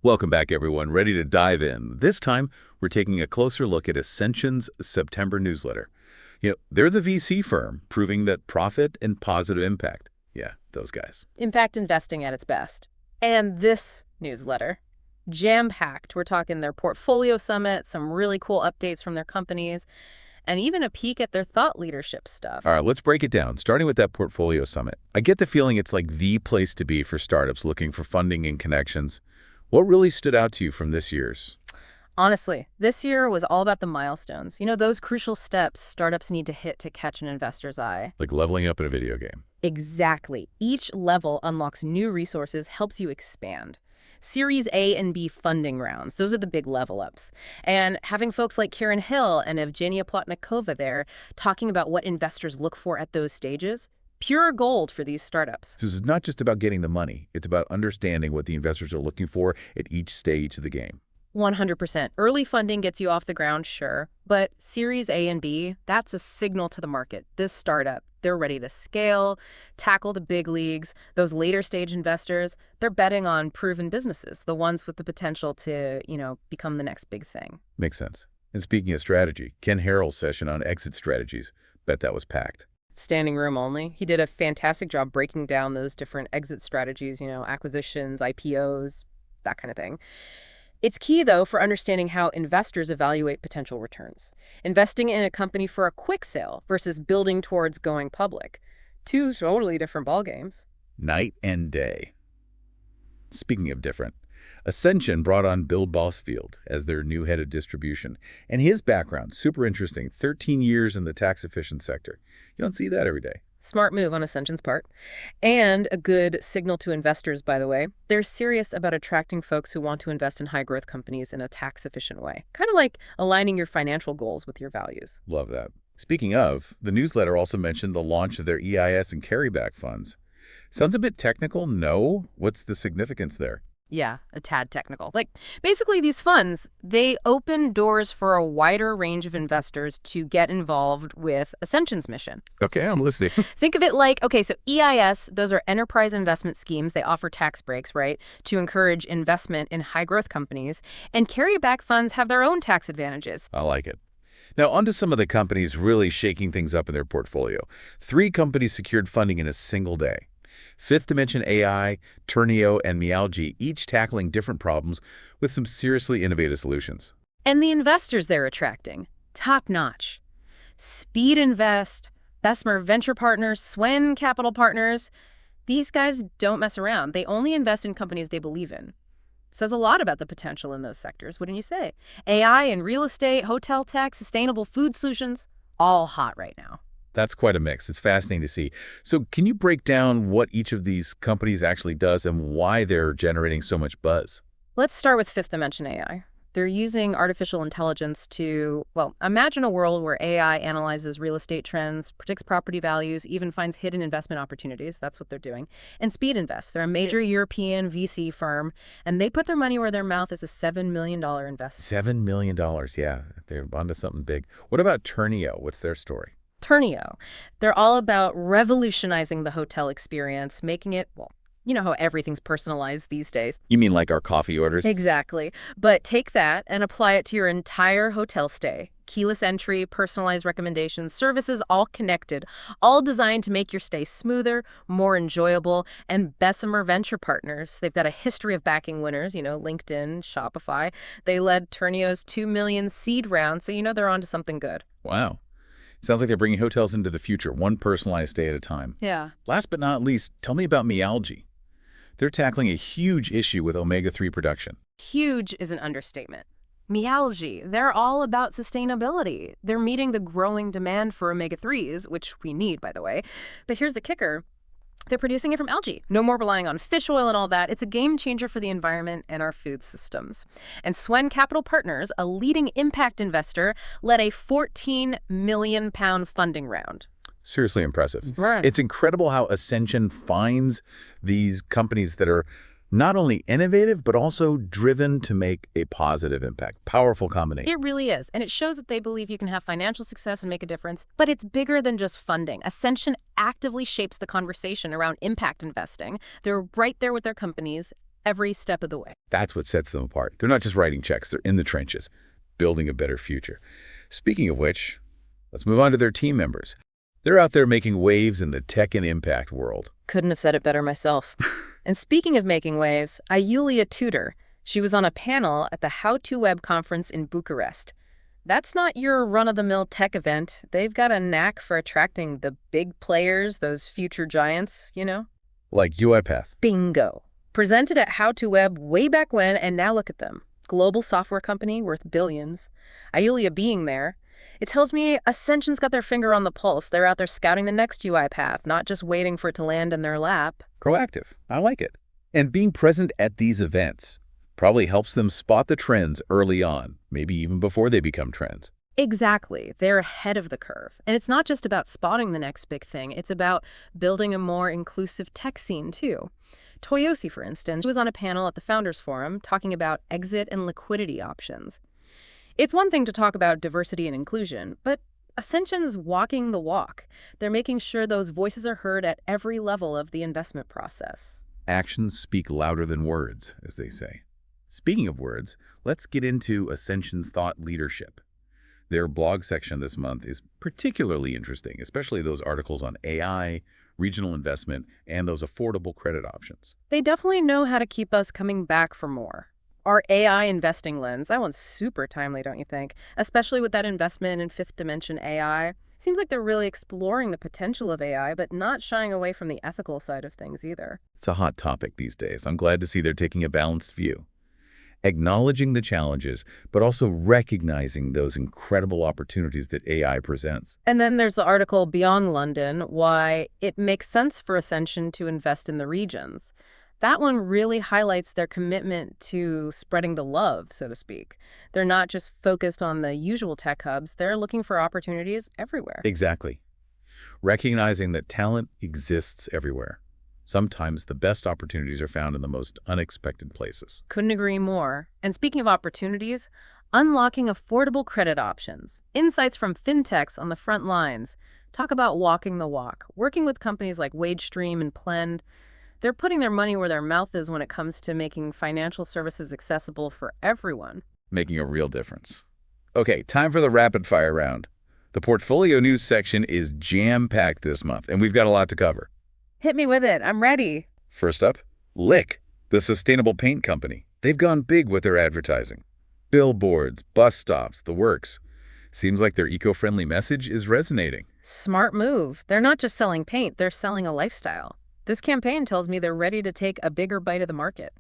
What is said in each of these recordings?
Welcome back, everyone. Ready to dive in. This time, we're taking a closer look at Ascension's September newsletter. They're the VC firm proving that profit and positive impact. Yeah, those guys. Impact investing at its best. And this newsletter, jam-packed. We're talking their portfolio summit, some really cool updates from their companies, and even a peek at their thought leadership stuff. All right, let's break it down, starting with that portfolio summit. I get the feeling it's like the place to be for startups looking for funding and connections. What really stood out to you from this year's? Honestly, this year was all about the milestones. Those crucial steps startups need to hit to catch an investor's eye. Like leveling up in a video game. Exactly. Each level unlocks new resources, helps you expand. Series A and B funding rounds, those are the big level ups. And having folks like Karen Hill and Evgenia Plotnikova there talking about what investors look for at those stages, pure gold for these startups. This is not just about getting the money. It's about understanding what the investors are looking for at each stage of the game. 100%. Early funding gets you off the ground, sure. But Series A and B, that's a signal to the market. This startup, they're ready to scale, tackle the big leagues. Those later stage investors, they're betting on proven businesses, the ones with the potential to, become the next big thing. Makes sense. And speaking of strategy, Ken Harrell's session on exit strategies, bet that was packed. Standing room only. He did a fantastic job breaking down those different exit strategies, acquisitions, IPOs, that kind of thing. It's key, though, for understanding how investors evaluate potential returns. Investing in a company for a quick sale versus building towards going public. Two totally different ballgames. Night and day. Speaking of different, Ascension brought on Bill Bossfield as their new head of distribution. And his background, super interesting, 13 years in the tax-efficient sector. You don't see that every day. Smart move on Ascension's part. And a good signal to investors, by the way. They're serious about attracting folks who want to invest in high-growth companies in a tax-efficient way. Kind of like aligning your financial goals with your values. Love that. Speaking of, the newsletter also mentioned the launch of their EIS and carryback funds. Sounds a bit technical, no? What's the significance there? Yeah, a tad technical. Basically, these funds, they open doors for a wider range of investors to get involved with Ascension's mission. Okay, I'm listening. Think of it like, so EIS, those are enterprise investment schemes. They offer tax breaks, right, to encourage investment in high-growth companies. And carryback funds have their own tax advantages. I like it. Now, on to some of the companies really shaking things up in their portfolio. 3 companies secured funding in a single day. Fifth Dimension AI, Turnio, and Mealgy, each tackling different problems with some seriously innovative solutions. And the investors they're attracting, top-notch. Speed Invest, Bessemer Venture Partners, Swen Capital Partners. These guys don't mess around. They only invest in companies they believe in. Says a lot about the potential in those sectors, wouldn't you say? AI and real estate, hotel tech, sustainable food solutions, all hot right now. That's quite a mix. It's fascinating to see. So can you break down what each of these companies actually does and why they're generating so much buzz? Let's start with Fifth Dimension AI. They're using artificial intelligence to, imagine a world where AI analyzes real estate trends, predicts property values, even finds hidden investment opportunities. That's what they're doing. And Speed Invest, they're a major European VC firm, and they put their money where their mouth is a $7 million investment. $7 million, yeah. They're onto something big. What about Turnio? What's their story? Turnio. They're all about revolutionizing the hotel experience, making it, you know how everything's personalized these days. You mean like our coffee orders? Exactly. But take that and apply it to your entire hotel stay. Keyless entry, personalized recommendations, services all connected, all designed to make your stay smoother, more enjoyable. And Bessemer Venture Partners, they've got a history of backing winners, LinkedIn, Shopify. They led Turnio's $2 million seed round, so they're onto something good. Wow. Sounds like they're bringing hotels into the future, one personalized stay at a time. Yeah. Last but not least, tell me about Mealgy. They're tackling a huge issue with omega-3 production. Huge is an understatement. Mealgy, they're all about sustainability. They're meeting the growing demand for omega-3s, which we need, by the way. But here's the kicker. They're producing it from algae. No more relying on fish oil and all that. It's a game changer for the environment and our food systems. And Swen Capital Partners, a leading impact investor, led a £14 million funding round. Seriously impressive. Right. It's incredible how Ascension finds these companies that are not only innovative, but also driven to make a positive impact. Powerful combination. It really is. And it shows that they believe you can have financial success and make a difference. But it's bigger than just funding. Ascension actively shapes the conversation around impact investing. They're right there with their companies, every step of the way. That's what sets them apart. They're not just writing checks, they're in the trenches, building a better future. Speaking of which, let's move on to their team members. They're out there making waves in the tech and impact world. Couldn't have said it better myself. And speaking of making waves, Iulia Tudor. She was on a panel at the How to Web conference in Bucharest. That's not your run-of-the-mill tech event. They've got a knack for attracting the big players, those future giants, you know? Like UiPath. Bingo. Presented at How to Web way back when, and now look at them. Global software company worth billions. Iulia being there, it tells me Ascension's got their finger on the pulse. They're out there scouting the next UiPath, not just waiting for it to land in their lap. Proactive. I like it. And being present at these events probably helps them spot the trends early on, maybe even before they become trends. Exactly. They're ahead of the curve. And it's not just about spotting the next big thing. It's about building a more inclusive tech scene, too. Toyosi, for instance, was on a panel at the Founders Forum talking about exit and liquidity options. It's one thing to talk about diversity and inclusion, but Ascension's walking the walk. They're making sure those voices are heard at every level of the investment process. Actions speak louder than words, as they say. Speaking of words, let's get into Ascension's thought leadership. Their blog section this month is particularly interesting, especially those articles on AI, regional investment, and those affordable credit options. They definitely know how to keep us coming back for more. Our AI investing lens, that one's super timely, don't you think? Especially with that investment in fifth dimension AI. Seems like they're really exploring the potential of AI, but not shying away from the ethical side of things either. It's a hot topic these days. I'm glad to see they're taking a balanced view. Acknowledging the challenges, but also recognizing those incredible opportunities that AI presents. And then there's the article Beyond London, why it makes sense for Ascension to invest in the regions. That one really highlights their commitment to spreading the love, so to speak. They're not just focused on the usual tech hubs, they're looking for opportunities everywhere. Exactly. Recognizing that talent exists everywhere. Sometimes the best opportunities are found in the most unexpected places. Couldn't agree more. And speaking of opportunities, unlocking affordable credit options, insights from fintechs on the front lines. Talk about walking the walk. Working with companies like WageStream and Plend, they're putting their money where their mouth is when it comes to making financial services accessible for everyone. Making a real difference. Okay, time for the rapid fire round. The portfolio news section is jam-packed this month, and we've got a lot to cover. Hit me with it. I'm ready. First up, Lick, the sustainable paint company. They've gone big with their advertising. Billboards, bus stops, the works. Seems like their eco-friendly message is resonating. Smart move. They're not just selling paint, they're selling a lifestyle. This campaign tells me they're ready to take a bigger bite of the market.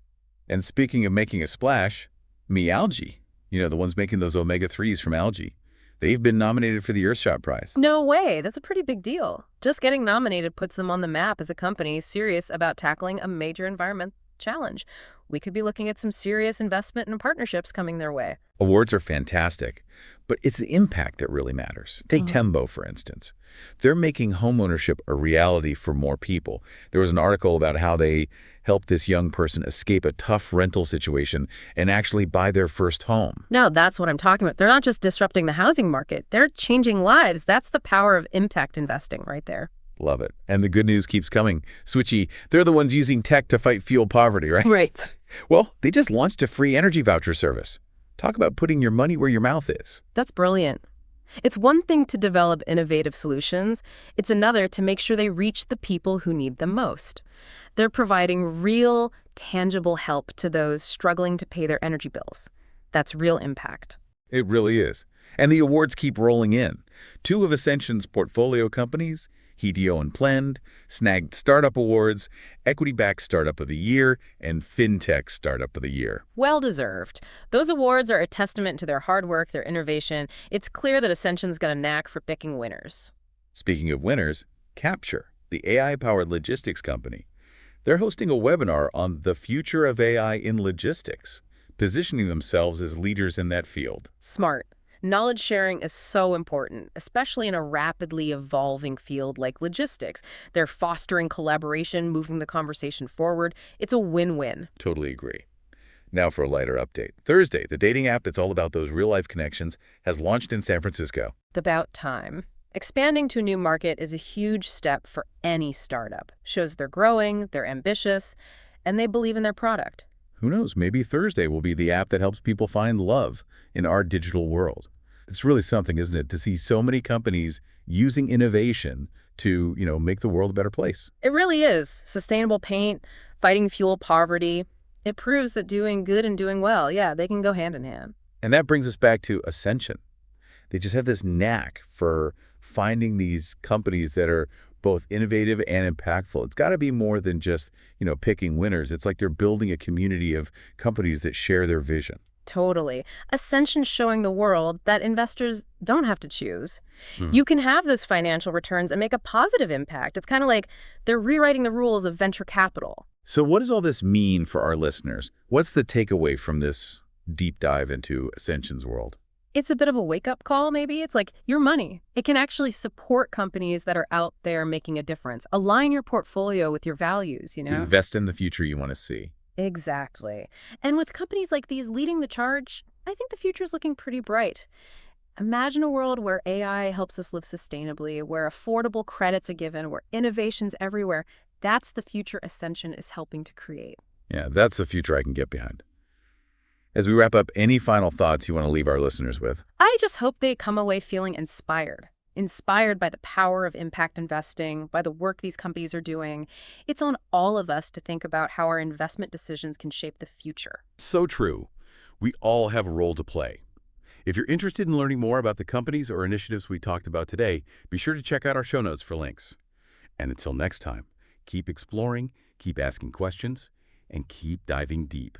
And speaking of making a splash, Mealgae, the ones making those omega-3s from algae. They've been nominated for the Earthshot Prize. No way. That's a pretty big deal. Just getting nominated puts them on the map as a company serious about tackling a major environment challenge. We could be looking at some serious investment and partnerships coming their way. Awards are fantastic, but it's the impact that really matters. Take Tembo, for instance. They're making homeownership a reality for more people. There was an article about how they helped this young person escape a tough rental situation and actually buy their first home. No, that's what I'm talking about. They're not just disrupting the housing market. They're changing lives. That's the power of impact investing right there. Love it. And the good news keeps coming. Switchy, they're the ones using tech to fight fuel poverty, right? Right. Well, they just launched a free energy voucher service. Talk about putting your money where your mouth is. That's brilliant. It's one thing to develop innovative solutions. It's another to make sure they reach the people who need them most. They're providing real, tangible help to those struggling to pay their energy bills. That's real impact. It really is. And the awards keep rolling in. 2 of Ascension's portfolio companies, Hetio and Plend, snagged Startup Awards, Equity-Backed Startup of the Year, and FinTech Startup of the Year. Well-deserved. Those awards are a testament to their hard work, their innovation. It's clear that Ascension's got a knack for picking winners. Speaking of winners, Capture, the AI-powered logistics company. They're hosting a webinar on the future of AI in logistics, positioning themselves as leaders in that field. Smart. Knowledge sharing is so important, especially in a rapidly evolving field like logistics. They're fostering collaboration, moving the conversation forward. It's a win-win. Totally agree. Now for a lighter update. Thursday, the dating app that's all about those real-life connections, has launched in San Francisco. It's about time. Expanding to a new market is a huge step for any startup. Shows they're growing, they're ambitious, and they believe in their product. Who knows? Maybe Thursday will be the app that helps people find love in our digital world. It's really something, isn't it, to see so many companies using innovation to, make the world a better place. It really is. Sustainable paint, fighting fuel poverty. It proves that doing good and doing well, yeah, they can go hand in hand. And that brings us back to Ascension. They just have this knack for finding these companies that are both innovative and impactful. It's got to be more than just, picking winners. It's like they're building a community of companies that share their vision. Totally. Ascension's showing the world that investors don't have to choose. Hmm. You can have those financial returns and make a positive impact. It's kind of like they're rewriting the rules of venture capital. So what does all this mean for our listeners? What's the takeaway from this deep dive into Ascension's world? It's a bit of a wake-up call, maybe. It's like your money. It can actually support companies that are out there making a difference. Align your portfolio with your values. Invest in the future you want to see. Exactly. And with companies like these leading the charge, I think the future is looking pretty bright. Imagine a world where AI helps us live sustainably, where affordable credit's a given, where innovation's everywhere. That's the future Ascension is helping to create. Yeah, that's the future I can get behind. As we wrap up, any final thoughts you want to leave our listeners with? I just hope they come away feeling inspired. Inspired by the power of impact investing, by the work these companies are doing. It's on all of us to think about how our investment decisions can shape the future. So true. We all have a role to play. If you're interested in learning more about the companies or initiatives we talked about today, be sure to check out our show notes for links. And until next time, keep exploring, keep asking questions, and keep diving deep.